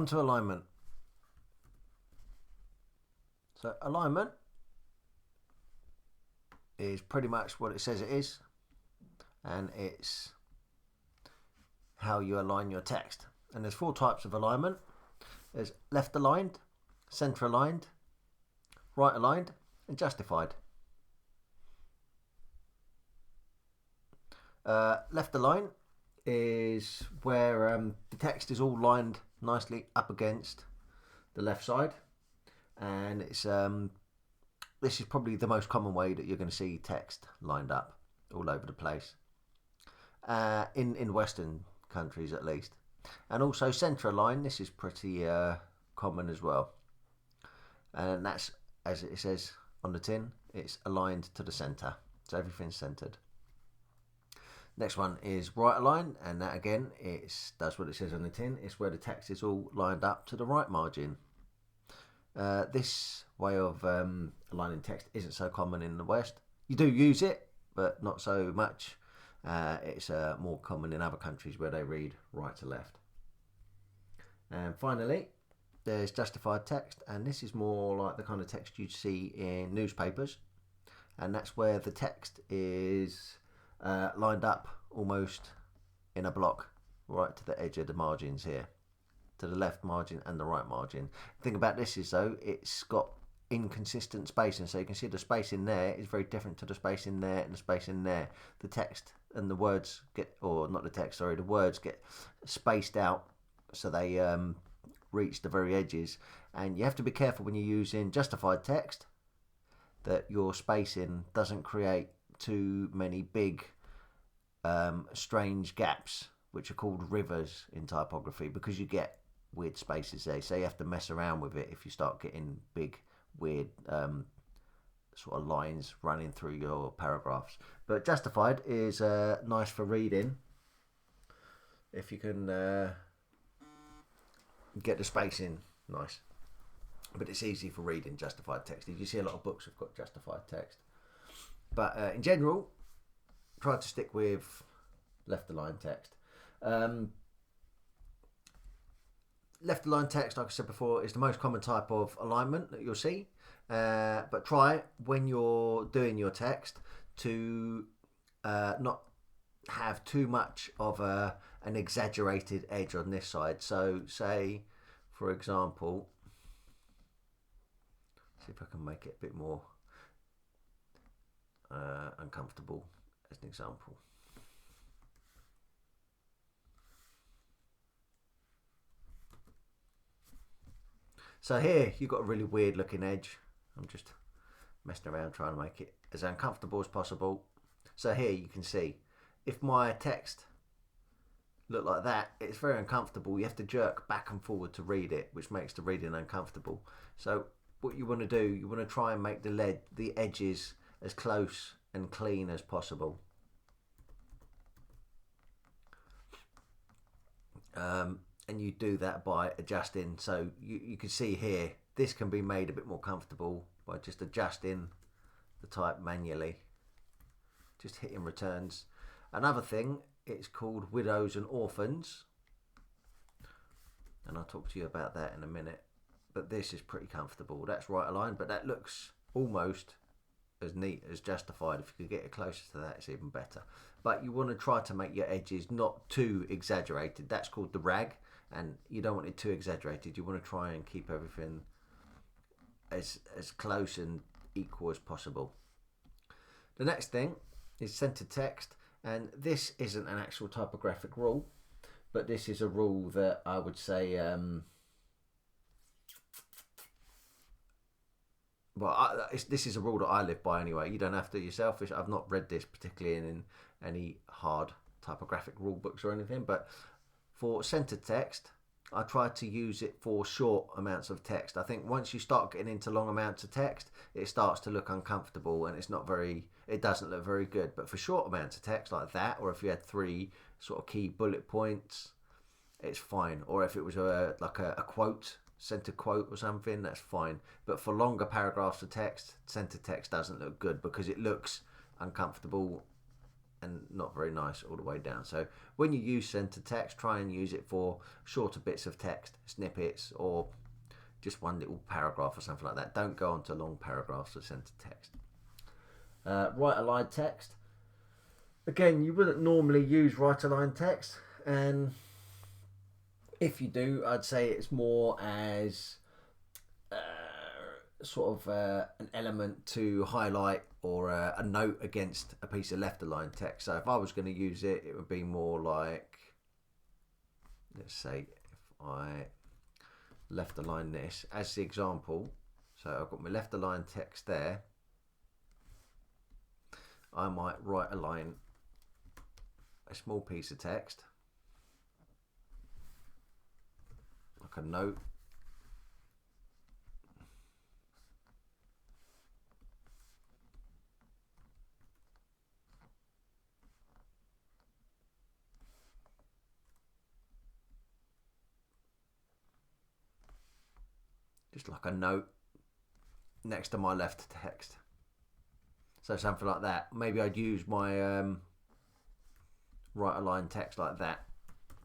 onto alignment. So alignment is pretty much what it says it is, and it's how you align your text. And there's 4 types of alignment. There's left aligned, center aligned, right aligned, and justified. Left aligned is where the text is all lined nicely up against the left side, and it's this is probably the most common way that you're going to see text lined up all over the place, in Western countries at least. And also center aligned, this is pretty common as well, and that's, as it says on the tin, it's aligned to the center, so everything's centered. Next one is right aligned, and that again does what it says on the tin. It's where the text is all lined up to the right margin. This way of aligning text isn't so common in the West. You do use it, but not so much. It's more common in other countries where they read right to left. And finally, there's justified text, and this is more like the kind of text you'd see in newspapers, and that's where the text is lined up almost in a block right to the edge of the margins here, to the left margin and the right margin. The thing about this is, though, it's got inconsistent spacing, so you can see the space in there is very different to the space in there and the space in there. The text and the words get, or not the text, sorry, the words get spaced out so they reach the very edges, and you have to be careful when you're using justified text that your spacing doesn't create too many big strange gaps, which are called rivers in typography, because you get weird spaces there, so you have to mess around with it if you start getting big weird sort of lines running through your paragraphs. But justified is nice for reading if you can get the spacing nice, but it's easy for reading justified text. You see a lot of books have got justified text, but in general, try to stick with left aligned text. Left aligned text, like I said before, is the most common type of alignment that you'll see, but try when you're doing your text to not have too much of an exaggerated edge on this side. So say, for example, see if I can make it a bit more uncomfortable as an example. So here you've got a really weird looking edge. I'm just messing around trying to make it as uncomfortable as possible. So here you can see, if my text looked like that, it's very uncomfortable. You have to jerk back and forward to read it, which makes the reading uncomfortable. So what you want to do, you want to try and make the edges as close and clean as possible. And you do that by adjusting. So you can see here, this can be made a bit more comfortable by just adjusting the type manually, just hitting returns. Another thing, it's called widows and orphans, and I'll talk to you about that in a minute. But this is pretty comfortable. That's right aligned, but that looks almost as neat as justified. If you could get it closer to that, it's even better. But you want to try to make your edges not too exaggerated. That's called the rag, and you don't want it too exaggerated. You want to try and keep everything as close and equal as possible. The next thing is centered text, and this isn't an actual typographic rule, but this is a rule that I would say this is a rule that I live by anyway. You don't have to yourself. I've not read this particularly in any hard typographic rule books or anything, but for centered text, I try to use it for short amounts of text. I think once you start getting into long amounts of text, it starts to look uncomfortable, and it doesn't look very good. But for short amounts of text like that, or if you had 3 sort of key bullet points, it's fine. Or if it was a quote, centered quote or something, that's fine. But for longer paragraphs of text, centered text doesn't look good because it looks uncomfortable and not very nice all the way down. So when you use center text, try and use it for shorter bits of text, snippets, or just one little paragraph or something like that. Don't go on to long paragraphs of center text. Right aligned text. Again, you wouldn't normally use right aligned text, and if you do, I'd say it's more as sort of an element to highlight or a note against a piece of left aligned text. So if I was going to use it, it would be more like, let's say if I left align this as the example. So I've got my left aligned text there. I might right align a small piece of text, like a note. Just like a note next to my left text. So something like that. Maybe I'd use my right aligned text like that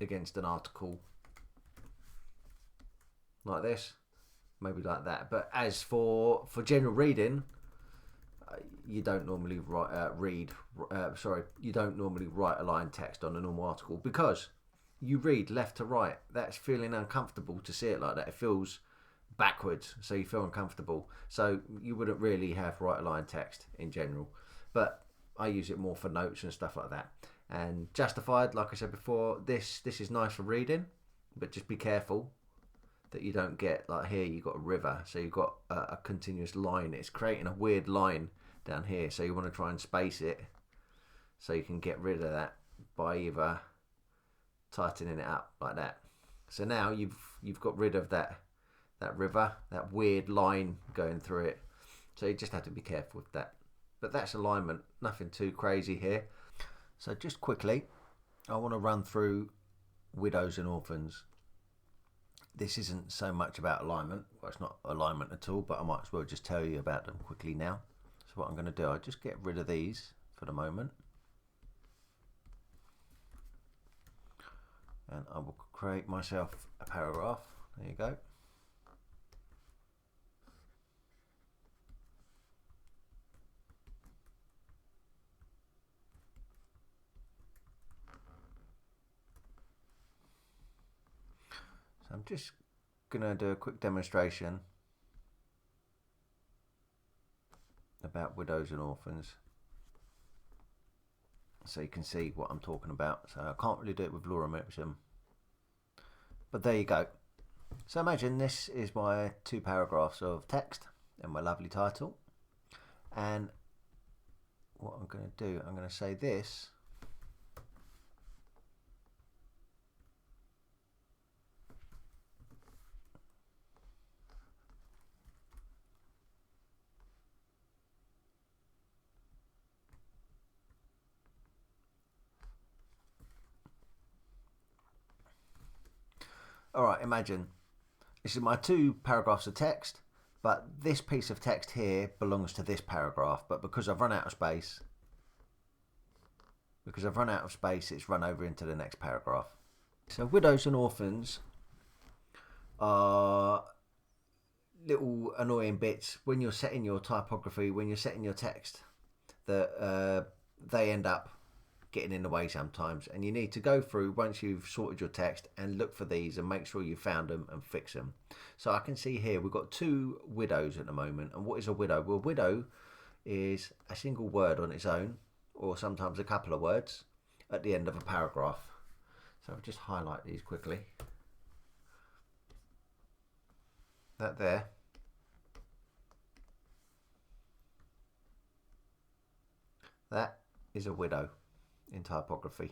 against an article like this. Maybe like that. But as for general reading, you don't normally you don't normally right align text on a normal article, because you read left to right. That's feeling uncomfortable to see it like that. It feels backwards, so you feel uncomfortable. So you wouldn't really have right aligned text in general, but I use it more for notes and stuff like that. And justified, like I said before, this is nice for reading, but just be careful that you don't get, like here you've got a river, so you've got a continuous line. It's creating a weird line down here, so you want to try and space it so you can get rid of that by either tightening it up like that. So now you've got rid of that river, that weird line going through it. So you just have to be careful with that. But that's alignment, nothing too crazy here. So just quickly, I want to run through widows and orphans. This isn't so much about alignment. Well, it's not alignment at all, but I might as well just tell you about them quickly now. So what I'm going to do, I'll just get rid of these for the moment. And I will create myself a paragraph. There you go. So I'm just going to do a quick demonstration about widows and orphans, so you can see what I'm talking about. So I can't really do it with lorem ipsum, but there you go. So imagine this is my 2 paragraphs of text and my lovely title, and what I'm going to do, I'm going to say this. Alright, imagine this is my 2 paragraphs of text, but this piece of text here belongs to this paragraph, but because I've run out of space, it's run over into the next paragraph. So widows and orphans are little annoying bits when you're setting your typography, when you're setting your text, that they end up getting in the way sometimes, and you need to go through once you've sorted your text and look for these and make sure you found them and fix them. So I can see here we've got 2 widows at the moment. And what is a widow? Well, widow is a single word on its own, or sometimes a couple of words at the end of a paragraph. So I'll just highlight these quickly. That there. That is a widow in typography.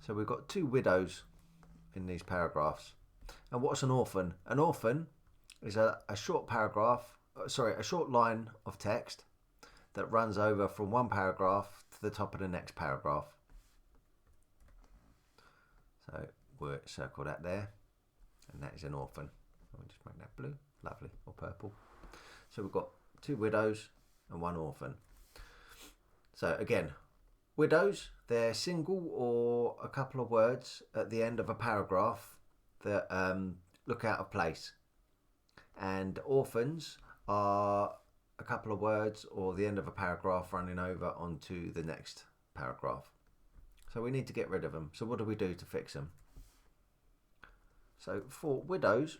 So we've got 2 widows in these paragraphs. And what's an orphan? An orphan is a short paragraph, a short line of text that runs over from one paragraph to the top of the next paragraph. So we'll circle that there, and that is an orphan. I'll just make that blue, lovely, or purple. So we've got 2 widows and 1 orphan. So again, widows, they're single or a couple of words at the end of a paragraph that look out of place. And orphans are a couple of words or the end of a paragraph running over onto the next paragraph. So we need to get rid of them. So what do we do to fix them? So for widows,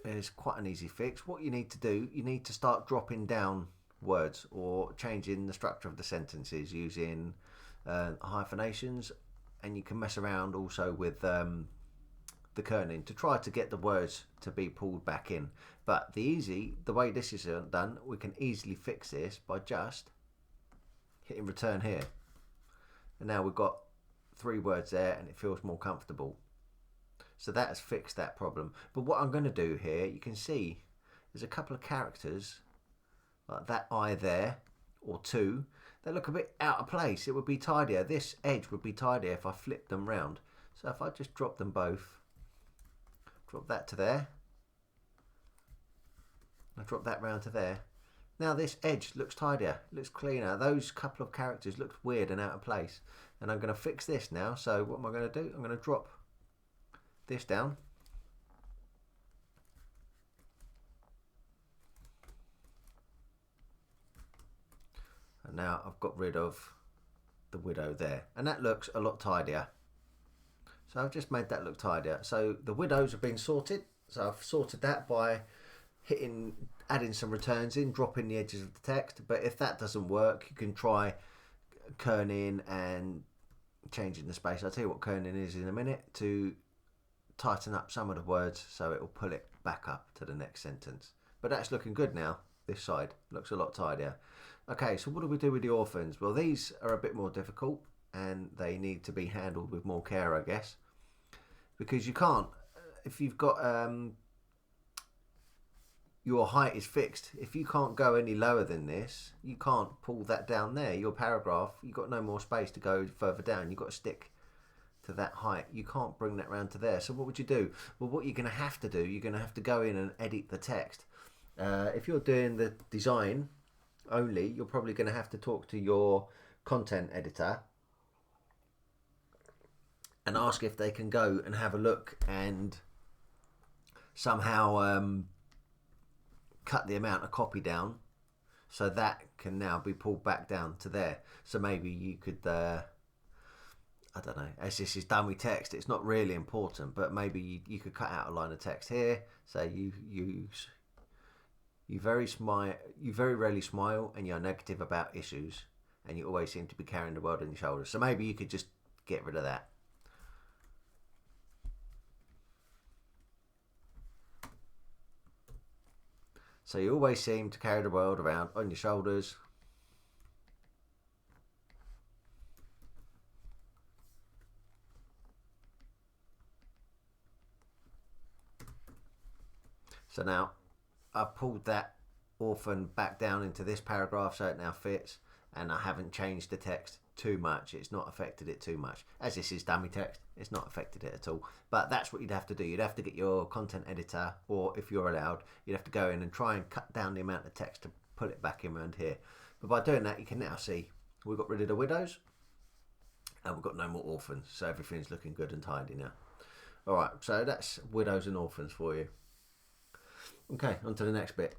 it's quite an easy fix. What you need to do, you need to start dropping down words or changing the structure of the sentences using hyphenations, and you can mess around also with the kerning to try to get the words to be pulled back in. But the way this is done, we can easily fix this by just hitting return here. And now we've got 3 words there and it feels more comfortable. So that has fixed that problem. But what I'm going to do here, you can see there's a couple of characters like that I there, or 2, they look a bit out of place. It would be tidier. This edge would be tidier if I flipped them round. So if I just drop them both, drop that to there, I drop that round to there. Now this edge looks tidier, looks cleaner. Those couple of characters looked weird and out of place. And I'm going to fix this now. So what am I going to do? I'm going to drop this down. And now I've got rid of the widow there. And that looks a lot tidier. So I've just made that look tidier. So the widows have been sorted. So I've sorted that by adding some returns in, dropping the edges of the text. But if that doesn't work, you can try kerning and changing the space. I'll tell you what kerning is in a minute, to tighten up some of the words so it will pull it back up to the next sentence. But that's looking good now. This side looks a lot tidier. Okay, so what do we do with the orphans? Well, these are a bit more difficult and they need to be handled with more care, I guess, because you can't, if you've got your height is fixed, if you can't go any lower than this, you can't pull that down there. Your paragraph, you've got no more space to go further down. You've got to stick to that height. You can't bring that round to there. So what would you do? Well, what you're going to have to do, you're going to have to go in and edit the text. If you're doing the design only, you're probably going to have to talk to your content editor and ask if they can go and have a look and somehow cut the amount of copy down so that can now be pulled back down to there. So maybe you could I don't know, as this is dummy text, it's not really important, but maybe you could cut out a line of text here. Say you very rarely smile and you're negative about issues and you always seem to be carrying the world on your shoulders. So maybe you could just get rid of that. So you always seem to carry the world around on your shoulders. So now I've pulled that orphan back down into this paragraph so it now fits, and I haven't changed the text too much. It's not affected it too much. As this is dummy text, it's not affected it at all. But that's what you'd have to do. You'd have to get your content editor, or if you're allowed, you'd have to go in and try and cut down the amount of text to put it back in around here. But by doing that, you can now see we've got rid of the widows and we've got no more orphans. So everything's looking good and tidy now. All right, so that's widows and orphans for you. Okay, on to the next bit.